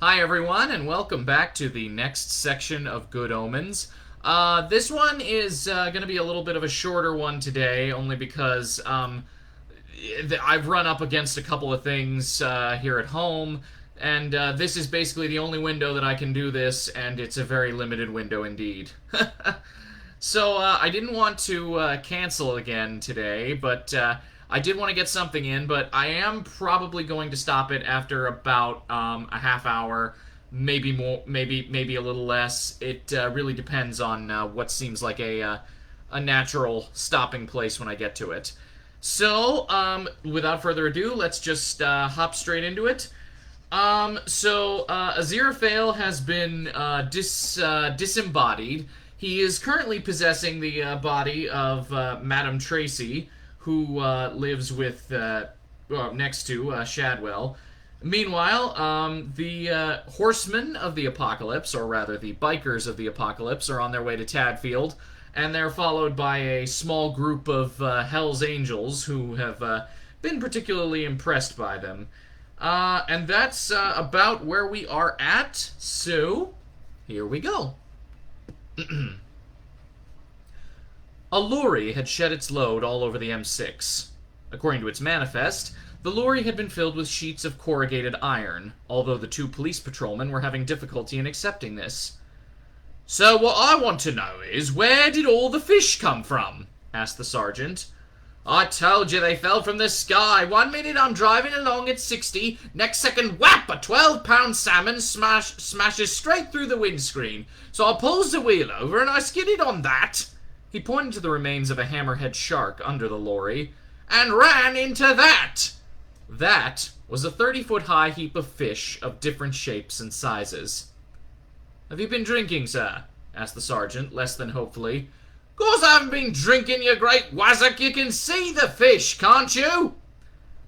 Hi everyone, and welcome back to the next section of Good Omens. This one is going to be a little bit of a shorter one today, only because I've run up against a couple of things here at home, and this is basically the only window that I can do this, and it's a very limited window indeed. So I didn't want to cancel again today, but I did want to get something in. But I am probably going to stop it after about a half hour, maybe more, maybe a little less. It really depends on what seems like a natural stopping place when I get to it. So without further ado, let's just hop straight into it. Aziraphale has been disembodied. He is currently possessing the body of Madame Tracy, who lives with next to Shadwell. Meanwhile, the horsemen of the apocalypse, or rather the bikers of the apocalypse, are on their way to Tadfield, and they're followed by a small group of Hell's Angels who have been particularly impressed by them. And that's about where we are at, so here we go. A lorry had shed its load all over the M6. According to its manifest, the lorry had been filled with sheets of corrugated iron, although the two police patrolmen were having difficulty in accepting this. "So what I want to know is, where did all the fish come from?" asked the sergeant. "I told you they fell from the sky. 1 minute I'm driving along at 60, next second, whap, a 12-pound salmon smashes straight through the windscreen. So I pulls the wheel over and I skidded on that." He pointed to the remains of a hammerhead shark under the lorry, "and ran into that." That was a 30-foot-high heap of fish of different shapes and sizes. "Have you been drinking, sir?" asked the sergeant, less than hopefully. "Course I haven't been drinking, you great wazzock. You can see the fish, can't you?"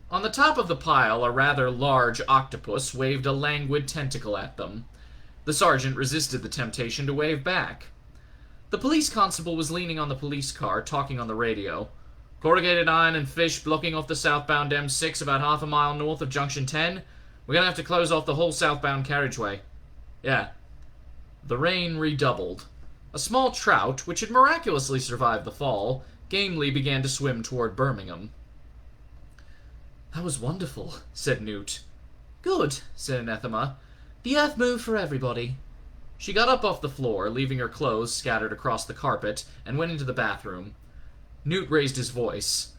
On the top of the pile, a rather large octopus waved a languid tentacle at them. The sergeant resisted the temptation to wave back. The police constable was leaning on the police car, talking on the radio. "Corrugated iron and fish blocking off the southbound M6 about half a mile north of Junction 10. We're gonna have to close off the whole southbound carriageway." "Yeah." The rain redoubled. A small trout, which had miraculously survived the fall, gamely began to swim toward Birmingham. "That was wonderful," said Newt. "Good," said Anathema. "The earth moved for everybody." She got up off the floor, leaving her clothes scattered across the carpet, and went into the bathroom. Newt raised his voice.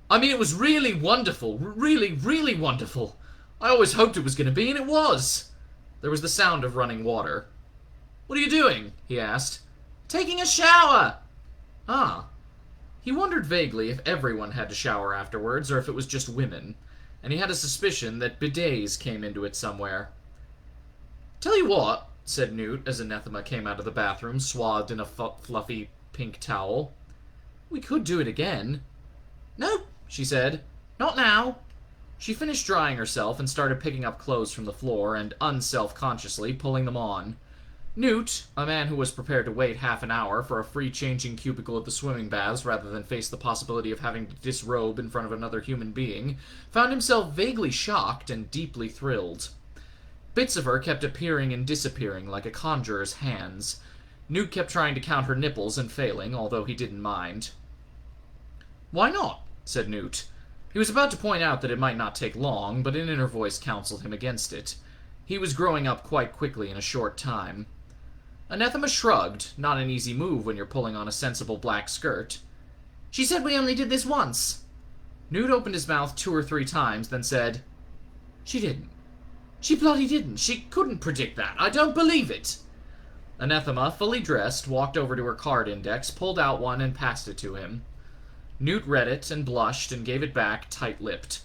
"I mean, it was really wonderful. Really, really wonderful. I always hoped it was going to be, and it was." There was the sound of running water. "What are you doing?" he asked. "Taking a shower." Ah. He wondered vaguely if everyone had to shower afterwards, or if it was just women, and he had a suspicion that bidets came into it somewhere. "Tell you what," said Newt as Anathema came out of the bathroom, swathed in a fluffy pink towel. "We could do it again." "Nope," she said. "Not now." She finished drying herself and started picking up clothes from the floor and, unself-consciously, pulling them on. Newt, a man who was prepared to wait half an hour for a free changing cubicle at the swimming baths rather than face the possibility of having to disrobe in front of another human being, found himself vaguely shocked and deeply thrilled. Bits of her kept appearing and disappearing like a conjurer's hands. Newt kept trying to count her nipples and failing, although he didn't mind. "Why not?" said Newt. He was about to point out that it might not take long, but an inner voice counseled him against it. He was growing up quite quickly in a short time. Anathema shrugged, not an easy move when you're pulling on a sensible black skirt. "She said we only did this once." Newt opened his mouth 2 or 3 times, then said, "She didn't. She bloody didn't. She couldn't predict that. I don't believe it." Anathema, fully dressed, walked over to her card index, pulled out one, and passed it to him. Newt read it and blushed and gave it back, tight-lipped.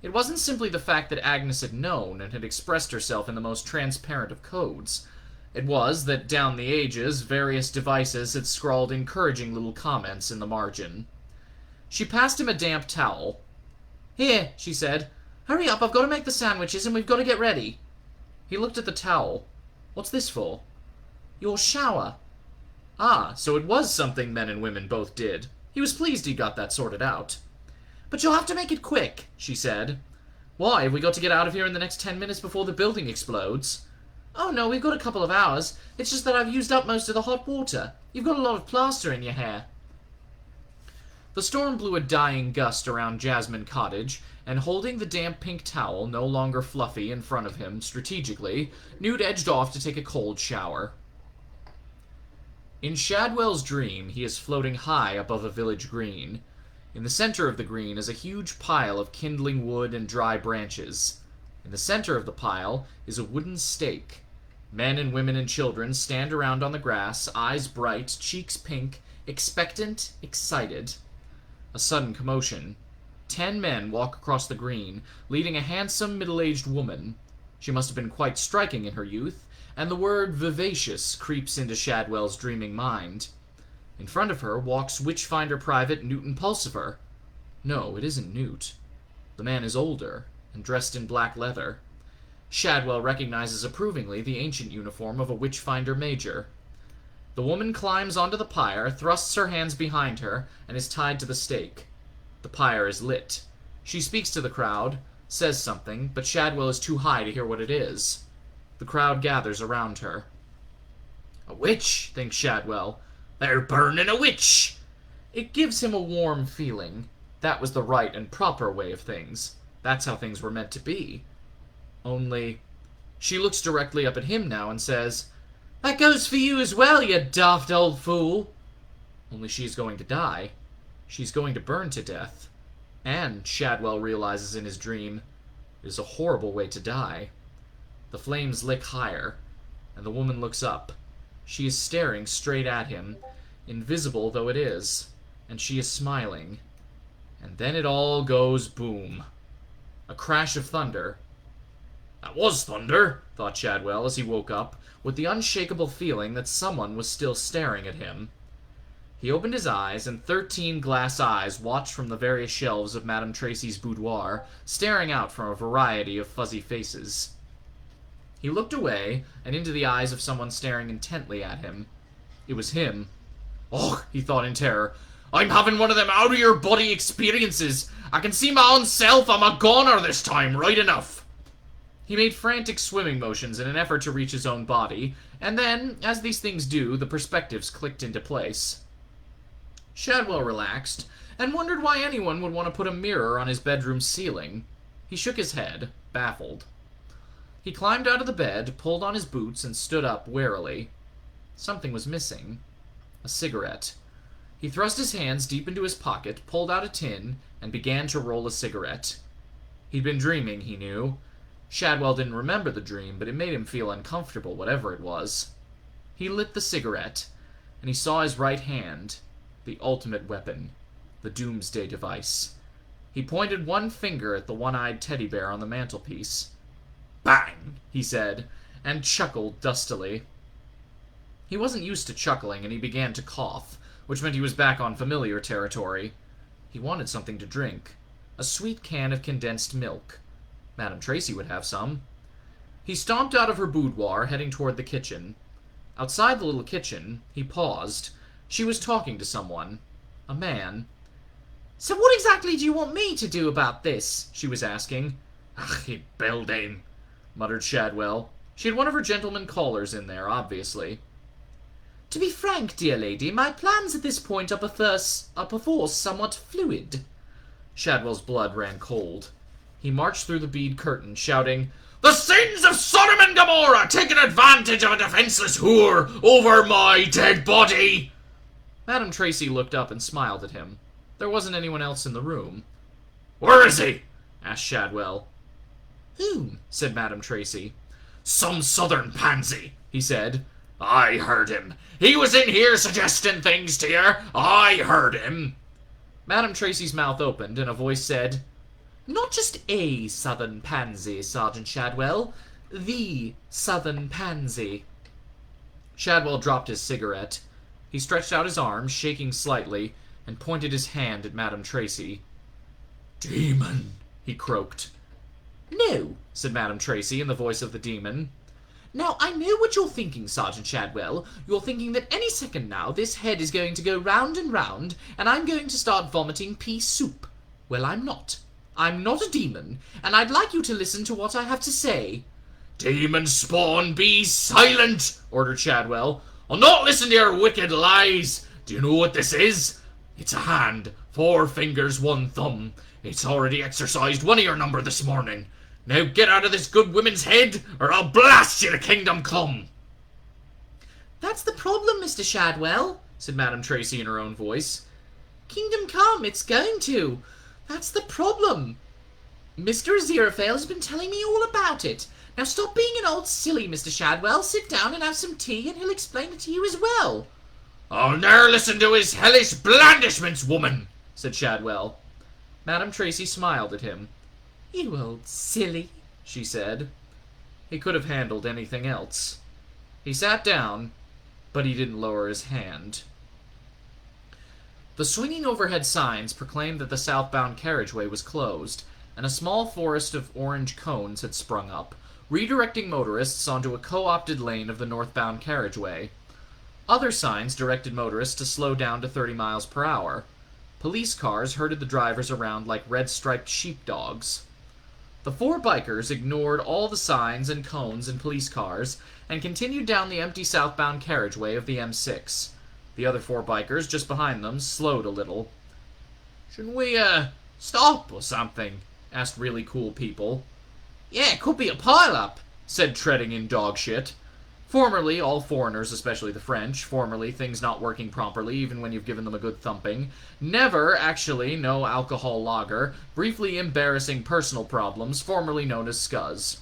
It wasn't simply the fact that Agnes had known and had expressed herself in the most transparent of codes. It was that, down the ages, various devices had scrawled encouraging little comments in the margin. She passed him a damp towel. "Here," she said. "Hurry up, I've got to make the sandwiches and we've got to get ready." He looked at the towel. "What's this for?" "Your shower." Ah, so it was something men and women both did. He was pleased he got that sorted out. "But you'll have to make it quick," she said. "Why, have we got to get out of here in the next 10 minutes before the building explodes?" Oh no, we've got a couple of hours. It's just that I've used up most of the hot water. You've got a lot of plaster in your hair. The storm blew a dying gust around Jasmine Cottage, and holding the damp pink towel, no longer fluffy, in front of him, strategically, Newt edged off to take a cold shower. In Shadwell's dream, he is floating high above a village green. In the center of the green is a huge pile of kindling wood and dry branches. In the center of the pile is a wooden stake. Men and women and children stand around on the grass, eyes bright, cheeks pink, expectant, excited. A sudden commotion. 10 men walk across the green, leading a handsome, middle-aged woman. She must have been quite striking in her youth, and the word vivacious creeps into Shadwell's dreaming mind. In front of her walks Witchfinder Private Newt Pulsifer. No, it isn't Newt. The man is older, and dressed in black leather. Shadwell recognizes approvingly the ancient uniform of a Witchfinder Major. The woman climbs onto the pyre, thrusts her hands behind her, and is tied to the stake. The pyre is lit. She speaks to the crowd, says something, but Shadwell is too high to hear what it is. The crowd gathers around her. A witch, thinks Shadwell. They're burning a witch! It gives him a warm feeling. That was the right and proper way of things. That's how things were meant to be. Only, she looks directly up at him now and says, That goes for you as well, you daft old fool. Only she's going to die. She's going to burn to death. And, Shadwell realizes in his dream, it is a horrible way to die. The flames lick higher, and the woman looks up. She is staring straight at him, invisible though it is, and she is smiling. And then it all goes boom. A crash of thunder. That was thunder, thought Shadwell as he woke up, with the unshakable feeling that someone was still staring at him. He opened his eyes, and 13 glass eyes watched from the various shelves of Madame Tracy's boudoir, staring out from a variety of fuzzy faces. He looked away, and into the eyes of someone staring intently at him. It was him. Oh, he thought in terror. I'm having one of them out-of-your-body experiences. I can see my own self. I'm a goner this time, right enough. He made frantic swimming motions in an effort to reach his own body, and then, as these things do, the perspectives clicked into place. Shadwell relaxed, and wondered why anyone would want to put a mirror on his bedroom ceiling. He shook his head, baffled. He climbed out of the bed, pulled on his boots, and stood up warily. Something was missing. A cigarette. He thrust his hands deep into his pocket, pulled out a tin, and began to roll a cigarette. He'd been dreaming, he knew. Shadwell didn't remember the dream, but it made him feel uncomfortable, whatever it was. He lit the cigarette, and he saw his right hand, the ultimate weapon, the doomsday device. He pointed one finger at the one-eyed teddy bear on the mantelpiece. Bang! He said, and chuckled dustily. He wasn't used to chuckling, and he began to cough, which meant he was back on familiar territory. He wanted something to drink. A sweet can of condensed milk. Madame Tracy would have some. He stomped out of her boudoir, heading toward the kitchen. Outside the little kitchen, he paused. She was talking to someone. A man. So what exactly do you want me to do about this? She was asking. Ach, he beldame, muttered Shadwell. She had one of her gentleman callers in there, obviously. To be frank, dear lady, my plans at this point are perforce somewhat fluid. Shadwell's blood ran cold. He marched through the bead curtain, shouting, The sins of Sodom and Gomorrah, taking advantage of a defenseless whore over my dead body! Madame Tracy looked up and smiled at him. There wasn't anyone else in the room. Where is he? Asked Shadwell. Whom? Said Madame Tracy. Some southern pansy, he said. I heard him. He was in here suggesting things to you. I heard him. Madame Tracy's mouth opened, and a voice said, Not just a southern pansy, Sergeant Shadwell. The southern pansy. Shadwell dropped his cigarette. He stretched out his arm, shaking slightly, and pointed his hand at Madame Tracy. Demon, he croaked. No, said Madame Tracy in the voice of the demon. Now, I know what you're thinking, Sergeant Shadwell. You're thinking that any second now this head is going to go round and round, and I'm going to start vomiting pea soup. Well, I'm not. I'm not a demon, and I'd like you to listen to what I have to say. Demon spawn, be silent, ordered Shadwell. I'll not listen to your wicked lies. Do you know what this is? It's a hand, 4 fingers, 1 thumb. It's already exercised one of your number this morning. Now get out of this good woman's head, or I'll blast you to kingdom come. That's the problem, Mr. Shadwell, said Madame Tracy in her own voice. Kingdom come, it's going to. That's the problem. Mr. Aziraphale has been telling me all about it. Now stop being an old silly, Mr. Shadwell. Sit down and have some tea, and he'll explain it to you as well. I'll ne'er listen to his hellish blandishments, woman, said Shadwell. Madame Tracy smiled at him. You old silly, she said. He could have handled anything else. He sat down, but he didn't lower his hand. The swinging overhead signs proclaimed that the southbound carriageway was closed, and a small forest of orange cones had sprung up, redirecting motorists onto a co-opted lane of the northbound carriageway. Other signs directed motorists to slow down to 30 miles per hour. Police cars herded the drivers around like red-striped sheepdogs. The 4 bikers ignored all the signs and cones and police cars and continued down the empty southbound carriageway of the M6. The other 4 bikers, just behind them, slowed a little. "Shouldn't we, stop or something?" asked really cool people. Yeah, it could be a pile-up, said Treading in Dogshit. Formerly, all foreigners, especially the French, formerly things not working properly even when you've given them a good thumping. Never, actually, no alcohol lager. Briefly embarrassing personal problems, formerly known as scuzz.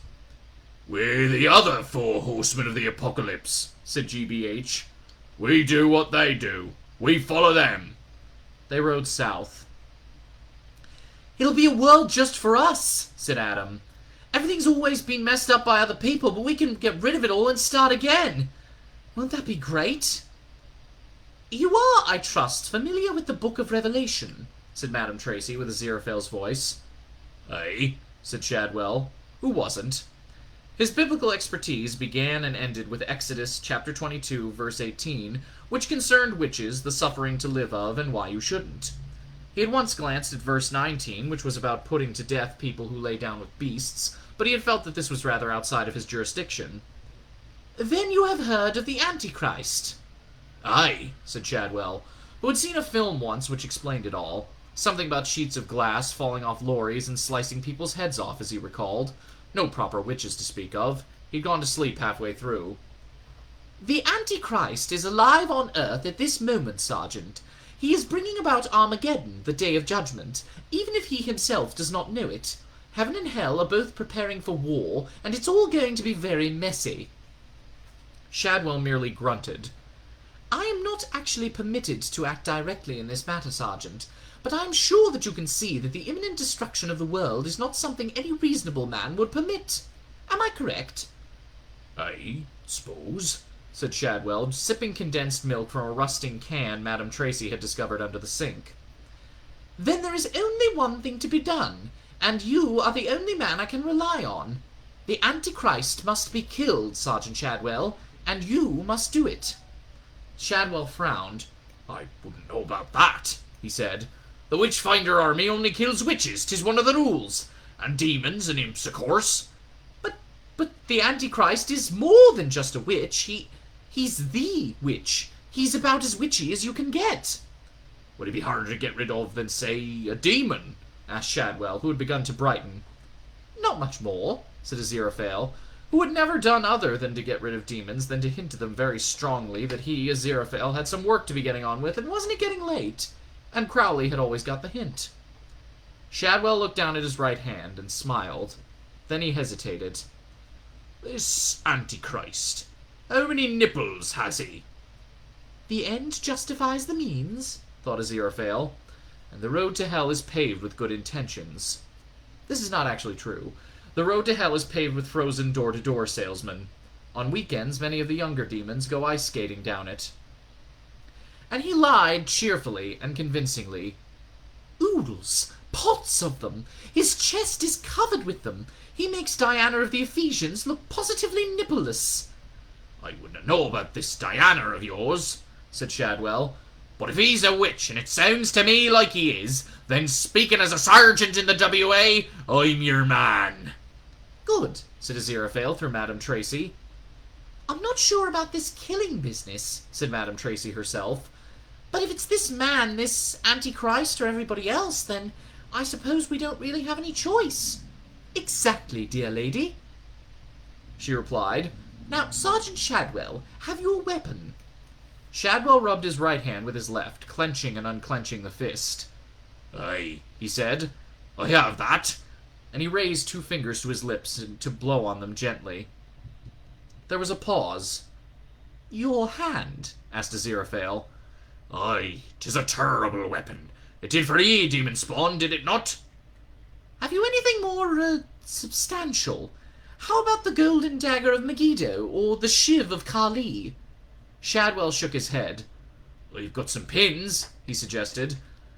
"We're the other 4 horsemen of the apocalypse," said GBH. "We do what they do. We follow them." They rode south. "It'll be a world just for us," said Adam. "Everything's always been messed up by other people, but we can get rid of it all and start again. Won't that be great?" "You are, I trust, familiar with the Book of Revelation," said Madame Tracy with Aziraphale's voice. "Aye," said Shadwell, who wasn't. His biblical expertise began and ended with Exodus chapter 22, verse 18, which concerned witches, the suffering to live of, and why you shouldn't. He had once glanced at verse 19, which was about putting to death people who lay down with beasts, but he had felt that this was rather outside of his jurisdiction. "Then you have heard of the Antichrist?" "Aye," said Shadwell, who had seen a film once which explained it all. Something about sheets of glass falling off lorries and slicing people's heads off, as he recalled. No proper witches to speak of. He'd gone to sleep halfway through. "The Antichrist is alive on Earth at this moment, Sergeant. He is bringing about Armageddon, the Day of Judgment, even if he himself does not know it. Heaven and hell are both preparing for war, and it's all going to be very messy." Shadwell merely grunted. "I am not actually permitted to act directly in this matter, Sergeant, but I am sure that you can see that the imminent destruction of the world is not something any reasonable man would permit. Am I correct?" "I suppose," said Shadwell, sipping condensed milk from a rusting can Madame Tracy had discovered under the sink. "Then there is only one thing to be done, and you are the only man I can rely on. The Antichrist must be killed, Sergeant Shadwell, and you must do it." Shadwell frowned. "I wouldn't know about that," he said. "The Witchfinder Army only kills witches, 'tis one of the rules. And demons and imps, of course." But the Antichrist is more than just a witch. He's the witch. He's about as witchy as you can get." "Would he be harder to get rid of than, say, a demon?" asked Shadwell, who had begun to brighten. "Not much more," said Aziraphale, who had never done other than to get rid of demons than to hint to them very strongly that he, Aziraphale, had some work to be getting on with, and wasn't it getting late? And Crowley had always got the hint. Shadwell looked down at his right hand and smiled. Then he hesitated. "This Antichrist, how many nipples has he?" "The end justifies the means," thought Aziraphale, "and the road to hell is paved with good intentions." This is not actually true. The road to hell is paved with frozen door-to-door salesmen. On weekends, many of the younger demons go ice skating down it. And he lied cheerfully and convincingly. "Oodles! Pots of them! His chest is covered with them! He makes Diana of the Ephesians look positively nippleless." "I wouldn't know about this Diana of yours," said Shadwell. "But if he's a witch, and it sounds to me like he is, then speaking as a sergeant in the WA, I'm your man." Good, said Aziraphale through Madame Tracy. I'm not sure about this killing business, said Madame Tracy herself. But if it's this man, this Antichrist, or everybody else, then I suppose we don't really have any choice. Exactly, dear lady, she replied. Now, Sergeant Shadwell, have you a weapon? Shadwell rubbed his right hand with his left, clenching and unclenching the fist. Aye, he said. I have that. And he raised 2 fingers to his lips to blow on them gently. There was a pause. Your hand? Asked Aziraphale. Aye, 'tis a terrible weapon. It did for ye, demon spawn, did it not? Have you anything more, substantial? How about the golden dagger of Megiddo, or the shiv of Kali? Shadwell shook his head. I've got some pins, he suggested.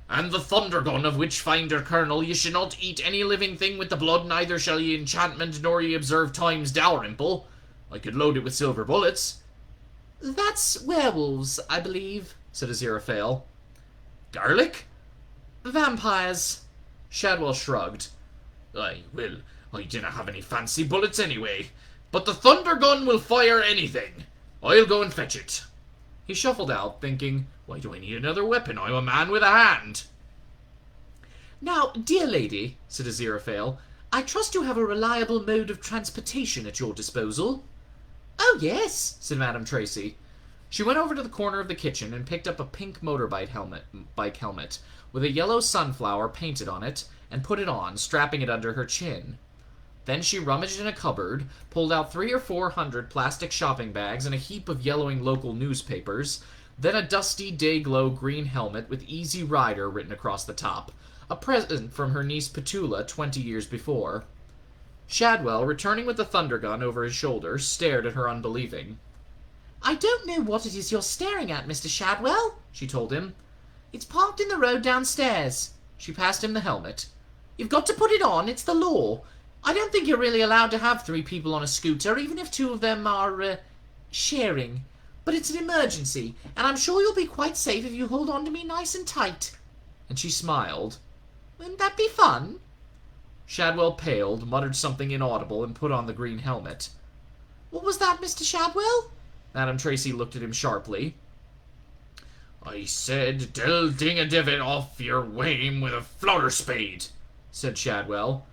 And the thunder gun of Witchfinder Colonel, ye shall not eat any living thing with the blood, neither shall ye enchantment, nor ye observe time's Dalrymple. I could load it with silver bullets. That's werewolves, I believe, said Aziraphale. Garlic? Vampires. Shadwell shrugged. Aye, well, I dinna have any fancy bullets anyway. But the thunder gun will fire anything. I'll go and fetch it. He shuffled out, thinking, why do I need another weapon? I'm a man with a hand. Now, dear lady, said Aziraphale, I trust you have a reliable mode of transportation at your disposal. Oh, yes, said Madame Tracy. She went over to the corner of the kitchen and picked up a pink motorbike helmet with a yellow sunflower painted on it and put it on, strapping it under her chin. Then she rummaged in a cupboard, pulled out 300 or 400 plastic shopping bags and a heap of yellowing local newspapers, then a dusty day-glow green helmet with Easy Rider written across the top, a present from her niece Petula 20 years before. Shadwell, returning with the thunder gun over his shoulder, stared at her unbelieving. I don't know what it is you're staring at, Mr. Shadwell, she told him. It's parked in the road downstairs. She passed him the helmet. You've got to put it on, it's the law. I don't think you're really allowed to have 3 people on a scooter, even if 2 of them are, sharing. But it's an emergency, and I'm sure you'll be quite safe if you hold on to me nice and tight. And she smiled. Wouldn't that be fun? Shadwell paled, muttered something inaudible, and put on the green helmet. What was that, Mr. Shadwell? Madame Tracy looked at him sharply. I said, "Del ding a divot off your wame with a flour spade," said Shadwell.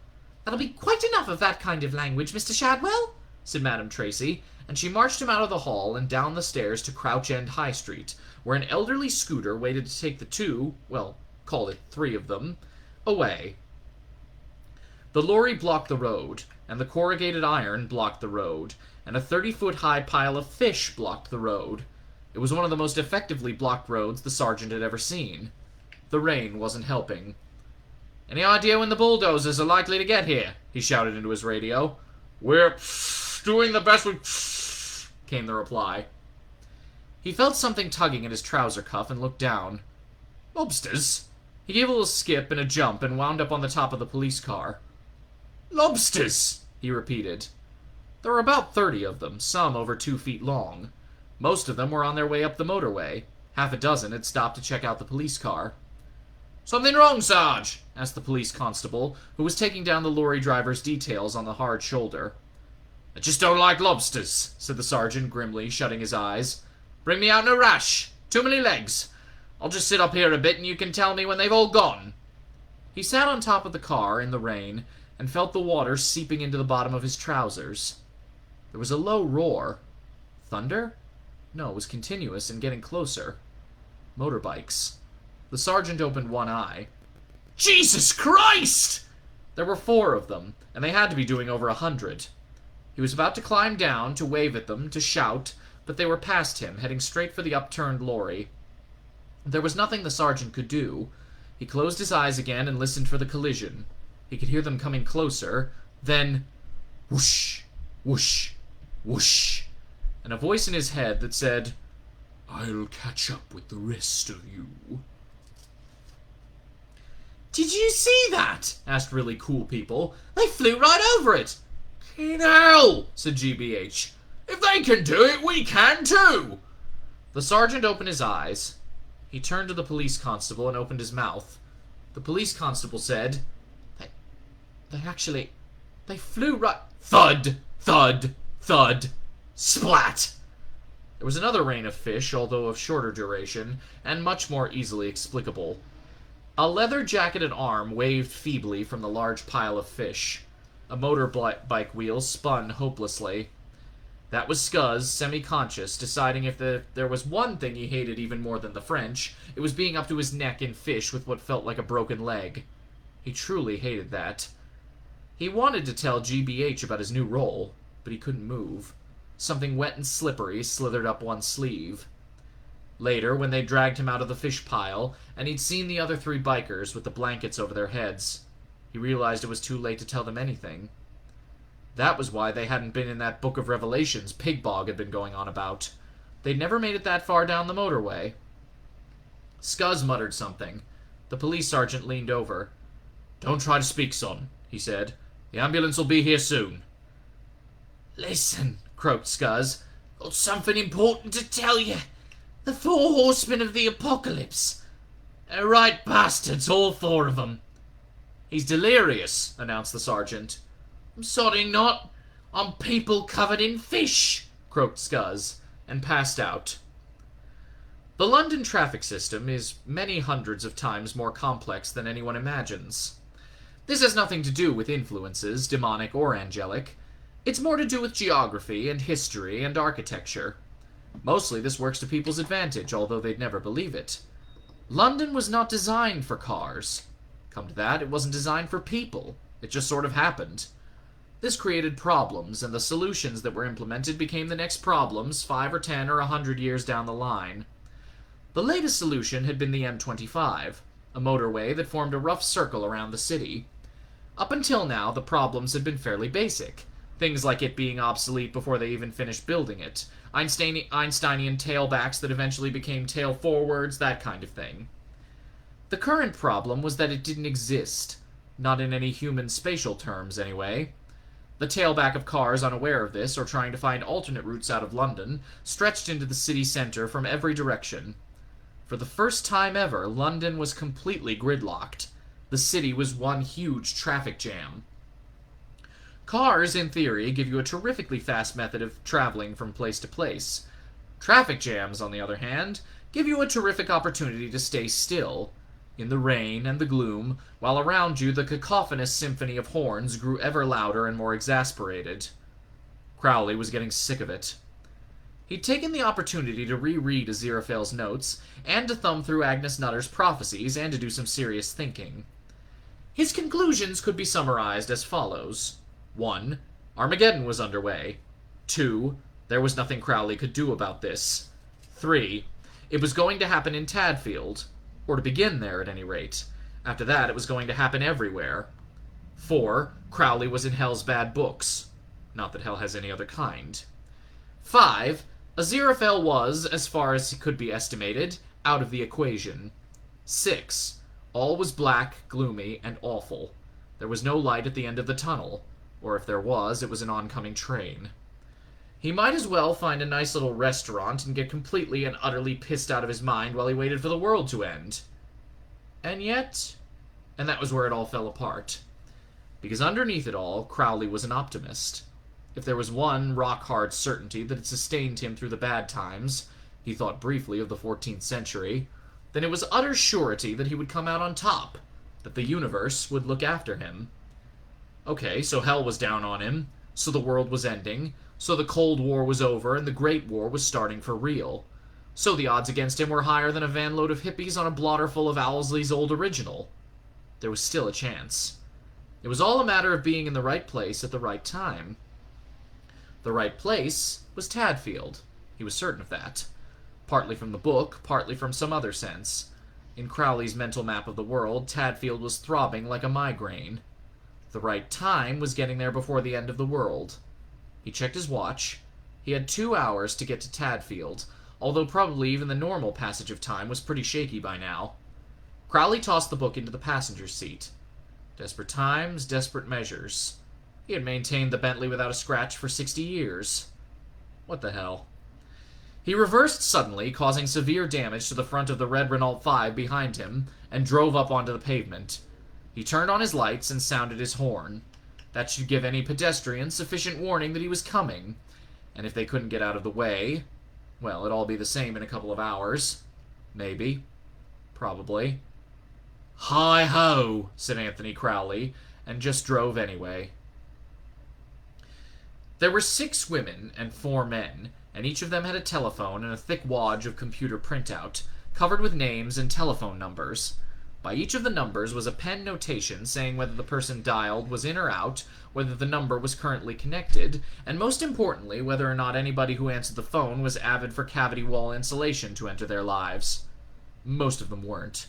That'll be quite enough of that kind of language, Mr. Shadwell, said Madame Tracy, and she marched him out of the hall and down the stairs to Crouch End High Street, where an elderly scooter waited to take the 2, well, call it 3 of them, away. The lorry blocked the road, and the corrugated iron blocked the road, and a 30-foot-high pile of fish blocked the road. It was one of the most effectively blocked roads the sergeant had ever seen. The rain wasn't helping. "Any idea when the bulldozers are likely to get here?" he shouted into his radio. "We're doing the best we came the reply. He felt something tugging at his trouser cuff and looked down. Lobsters? He gave a little skip and a jump and wound up on the top of the police car. Lobsters! He repeated. There were about 30 of them, some over 2 feet long. Most of them were on their way up the motorway. Half a dozen had stopped to check out the police car. "Something wrong, Sarge?" asked the police constable, who was taking down the lorry driver's details on the hard shoulder. "I just don't like lobsters," said the sergeant grimly, shutting his eyes. "Bring me out in a rash. Too many legs. I'll just sit up here a bit and you can tell me when they've all gone." He sat on top of the car in the rain and felt the water seeping into the bottom of his trousers. There was a low roar. Thunder? No, it was continuous and getting closer. Motorbikes. The sergeant opened one eye. Jesus Christ! There were 4 of them, and they had to be doing over 100. He was about to climb down, to wave at them, to shout, but they were past him, heading straight for the upturned lorry. There was nothing the sergeant could do. He closed his eyes again and listened for the collision. He could hear them coming closer. Then, whoosh, whoosh, whoosh, and a voice in his head that said, "I'll catch up with the rest of you." "Did you see that?" asked really cool people. "They flew right over it." "Fucking hell," said GBH. "If they can do it, we can too." The sergeant opened his eyes. He turned to the police constable and opened his mouth. The police constable said, They flew right... Thud, thud, thud, splat! There was another rain of fish, although of shorter duration, and much more easily explicable. A leather-jacketed arm waved feebly from the large pile of fish. A motorbike wheel spun hopelessly. That was Scuzz, semi-conscious, deciding if there was one thing he hated even more than the French, it was being up to his neck in fish with what felt like a broken leg. He truly hated that. He wanted to tell GBH about his new role, but he couldn't move. Something wet and slippery slithered up one sleeve. Later, when they dragged him out of the fish pile, and he'd seen the other 3 bikers with the blankets over their heads, he realized it was too late to tell them anything. That was why they hadn't been in that Book of Revelations Pig Bog had been going on about. They'd never made it that far down the motorway. Scuzz muttered something. The police sergeant leaned over. "Don't try to speak, son," he said. "The ambulance will be here soon." "Listen," croaked Scuzz. "Got something important to tell you. The 4 horsemen of the apocalypse. They're right bastards, all 4 of them." "He's delirious," announced the sergeant. "I'm sorry not. I'm people covered in fish," croaked Scuzz, and passed out. The London traffic system is many hundreds of times more complex than anyone imagines. This has nothing to do with influences, demonic or angelic. It's more to do with geography and history and architecture. Mostly this works to people's advantage, although they'd never believe it. London was not designed for cars. Come to that, it wasn't designed for people. It just sort of happened. This created problems, and the solutions that were implemented became the next problems 5 or 10 or 100 years down the line. The latest solution had been the M25, a motorway that formed a rough circle around the city. Up until now, the problems had been fairly basic. Things like it being obsolete before they even finished building it, Einsteinian tailbacks that eventually became tail forwards, that kind of thing. The current problem was that it didn't exist. Not in any human spatial terms, anyway. The tailback of cars unaware of this, or trying to find alternate routes out of London, stretched into the city centre from every direction. For the first time ever, London was completely gridlocked. The city was one huge traffic jam. Cars, in theory, give you a terrifically fast method of traveling from place to place. Traffic jams, on the other hand, give you a terrific opportunity to stay still, in the rain and the gloom, while around you the cacophonous symphony of horns grew ever louder and more exasperated. Crowley was getting sick of it. He'd taken the opportunity to reread Aziraphale's notes, and to thumb through Agnes Nutter's prophecies, and to do some serious thinking. His conclusions could be summarized as follows. 1. Armageddon was underway. 2. There was nothing Crowley could do about this. 3. It was going to happen in Tadfield. Or to begin there, at any rate. After that, it was going to happen everywhere. 4. Crowley was in Hell's bad books. Not that Hell has any other kind. 5. Aziraphale was, as far as could be estimated, out of the equation. 6. All was black, gloomy, and awful. There was no light at the end of the tunnel. Or if there was, it was an oncoming train. He might as well find a nice little restaurant and get completely and utterly pissed out of his mind while he waited for the world to end. And yet... And that was where it all fell apart. Because underneath it all, Crowley was an optimist. If there was one rock-hard certainty that had sustained him through the bad times, he thought briefly of the 14th century, then it was utter surety that he would come out on top, that the universe would look after him. Okay, so Hell was down on him, so the world was ending, so the Cold War was over and the Great War was starting for real. So the odds against him were higher than a vanload of hippies on a blotter full of Owlsley's old original. There was still a chance. It was all a matter of being in the right place at the right time. The right place was Tadfield. He was certain of that. Partly from the book, partly from some other sense. In Crowley's mental map of the world, Tadfield was throbbing like a migraine. The right time was getting there before the end of the world. He checked his watch. He had 2 hours to get to Tadfield, although probably even the normal passage of time was pretty shaky by now. Crowley tossed the book into the passenger's seat. Desperate times, desperate measures. He had maintained the Bentley without a scratch for 60 years. What the hell? He reversed suddenly, causing severe damage to the front of the red Renault 5 behind him, and drove up onto the pavement. He turned on his lights and sounded his horn. That should give any pedestrian sufficient warning that he was coming. And if they couldn't get out of the way, well, it'd all be the same in a couple of hours. Maybe. Probably. "Hi-ho," said Anthony Crowley, and just drove anyway. There were 6 women and 4 men, and each of them had a telephone and a thick wad of computer printout, covered with names and telephone numbers. By each of the numbers was a pen notation saying whether the person dialed was in or out, whether the number was currently connected, and most importantly, whether or not anybody who answered the phone was avid for cavity wall insulation to enter their lives. Most of them weren't.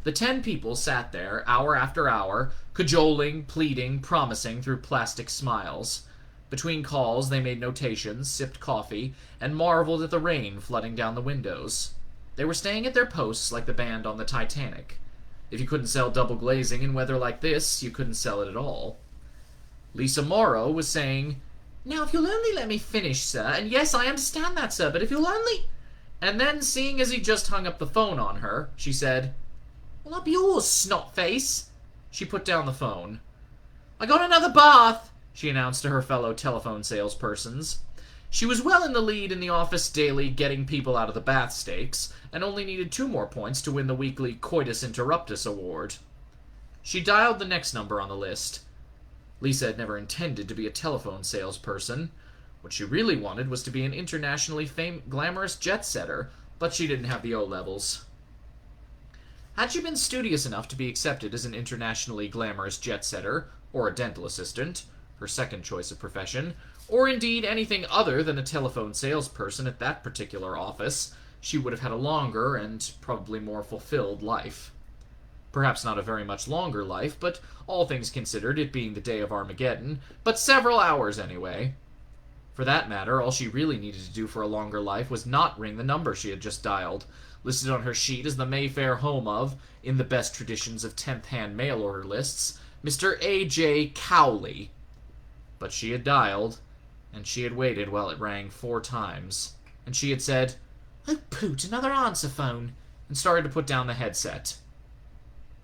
The 10 people sat there, hour after hour, cajoling, pleading, promising through plastic smiles. Between calls, they made notations, sipped coffee, and marveled at the rain flooding down the windows. They were staying at their posts like the band on the Titanic. If you couldn't sell double glazing in weather like this, you couldn't sell it at all. Lisa Morrow was saying, "Now, if you'll only let me finish, sir, and yes, I understand that, sir, but if you'll only—" And then, seeing as he just hung up the phone on her, she said, "Well, up yours, snot-face." She put down the phone. "I got another bath," she announced to her fellow telephone salespersons. She was well in the lead in the office daily getting people out of the bath stakes, and only needed 2 more points to win the weekly Coitus Interruptus award. She dialed the next number on the list. Lisa had never intended to be a telephone salesperson. What she really wanted was to be an internationally glamorous jet-setter, but she didn't have the O-levels. Had she been studious enough to be accepted as an internationally glamorous jet-setter, or a dental assistant, her second choice of profession, or indeed anything other than a telephone salesperson at that particular office, she would have had a longer and probably more fulfilled life. Perhaps not a very much longer life, but all things considered, it being the day of Armageddon, but several hours anyway. For that matter, all she really needed to do for a longer life was not ring the number she had just dialed, listed on her sheet as the Mayfair home of, in the best traditions of 10th-hand mail-order lists, Mr. A.J. Cowley. But she had dialed, and she had waited while it rang 4 times, and she had said, "Oh, poot, another answer phone," and started to put down the headset.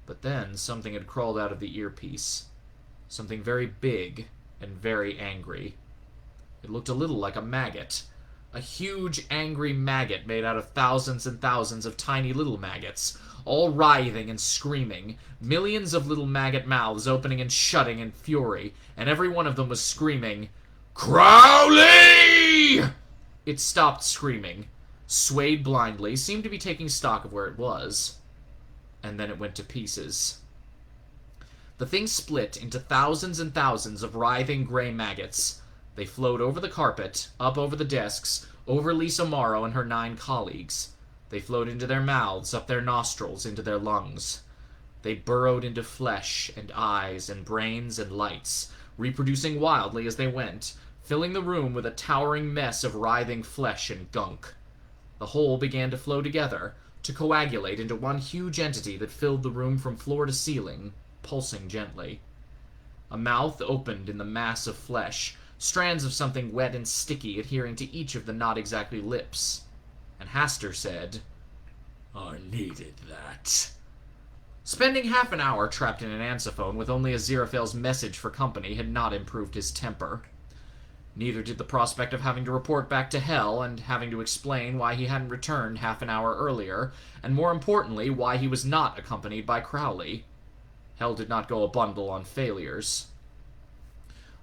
But then something had crawled out of the earpiece. Something very big and very angry. It looked a little like a maggot. A huge, angry maggot made out of thousands and thousands of tiny little maggots, all writhing and screaming, millions of little maggot mouths opening and shutting in fury, and every one of them was screaming, "Crowley!" It stopped screaming, swayed blindly, seemed to be taking stock of where it was, and then it went to pieces. The thing split into thousands and thousands of writhing gray maggots. They flowed over the carpet, up over the desks, over Lisa Morrow and her 9 colleagues. They flowed into their mouths, up their nostrils, into their lungs. They burrowed into flesh and eyes and brains and lights, reproducing wildly as they went, filling the room with a towering mess of writhing flesh and gunk. The whole began to flow together, to coagulate into one huge entity that filled the room from floor to ceiling, pulsing gently. A mouth opened in the mass of flesh, strands of something wet and sticky adhering to each of the not exactly lips. And Hastur said, "I needed that." Spending half an hour trapped in an ansophone with only Aziraphale's message for company had not improved his temper. Neither did the prospect of having to report back to Hell and having to explain why he hadn't returned half an hour earlier, and more importantly, why he was not accompanied by Crowley. Hell did not go a bundle on failures.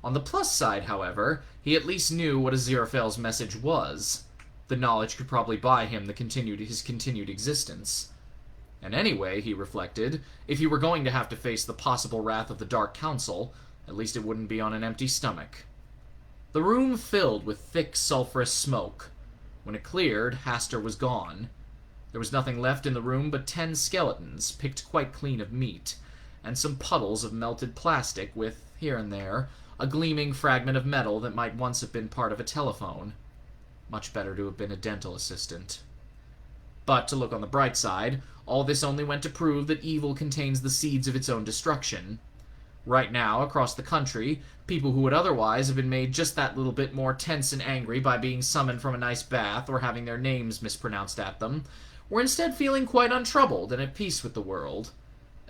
On the plus side, however, he at least knew what Aziraphale's message was. The knowledge could probably buy him his continued existence. And anyway, he reflected, if he were going to have to face the possible wrath of the Dark Council, at least it wouldn't be on an empty stomach. The room filled with thick, sulphurous smoke. When it cleared, Hastur was gone. There was nothing left in the room but 10 skeletons, picked quite clean of meat, and some puddles of melted plastic with, here and there, a gleaming fragment of metal that might once have been part of a telephone. Much better to have been a dental assistant. But, to look on the bright side, all this only went to prove that evil contains the seeds of its own destruction. Right now, across the country, people who would otherwise have been made just that little bit more tense and angry by being summoned from a nice bath or having their names mispronounced at them, were instead feeling quite untroubled and at peace with the world.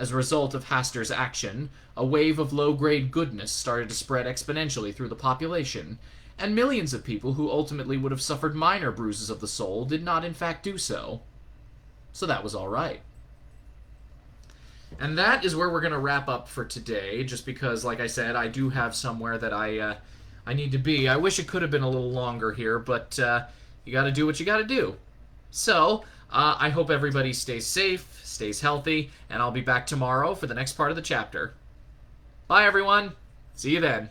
As a result of Hastur's action, a wave of low-grade goodness started to spread exponentially through the population, and millions of people who ultimately would have suffered minor bruises of the soul did not in fact do so. So that was alright. And that is where we're going to wrap up for today, just because, like I said, I do have somewhere that I need to be. I wish it could have been a little longer here, but you gotta do what you gotta do. So, I hope everybody stays safe, stays healthy, and I'll be back tomorrow for the next part of the chapter. Bye, everyone. See you then.